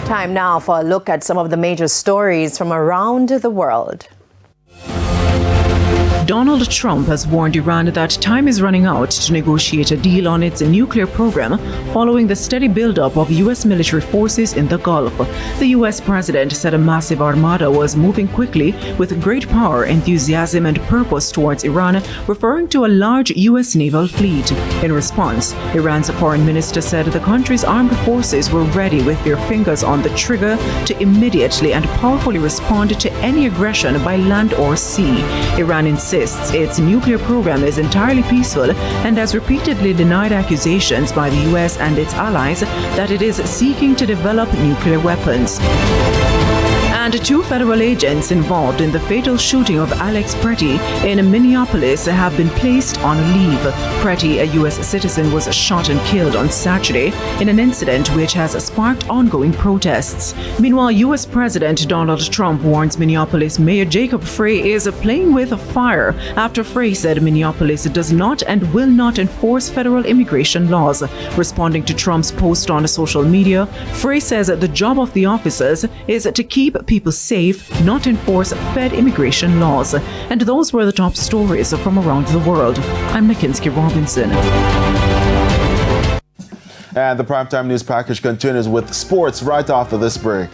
Time now for a look at some of the major stories from around the world. Donald Trump has warned Iran that time is running out to negotiate a deal on its nuclear program following the steady buildup of U.S. military forces in the Gulf. The U.S. president said a massive armada was moving quickly with great power, enthusiasm and purpose towards Iran, referring to a large U.S. naval fleet. In response, Iran's foreign minister said the country's armed forces were ready with their fingers on the trigger to immediately and powerfully respond to any aggression by land or sea. Iran insists its nuclear program is entirely peaceful and has repeatedly denied accusations by the U.S. and its allies that it is seeking to develop nuclear weapons. And two federal agents involved in the fatal shooting of Alex Pretty in Minneapolis have been placed on leave. Pretty, a U.S. citizen, was shot and killed on Saturday in an incident which has sparked ongoing protests. Meanwhile, U.S. President Donald Trump warns Minneapolis Mayor Jacob Frey is playing with fire after Frey said Minneapolis does not and will not enforce federal immigration laws. Responding to Trump's post on social media, Frey says the job of the officers is to keep people safe, not enforce Fed immigration laws. And those were the top stories from around the world. I'm Mackenzie Robinson. And the primetime news package continues with sports right after this break.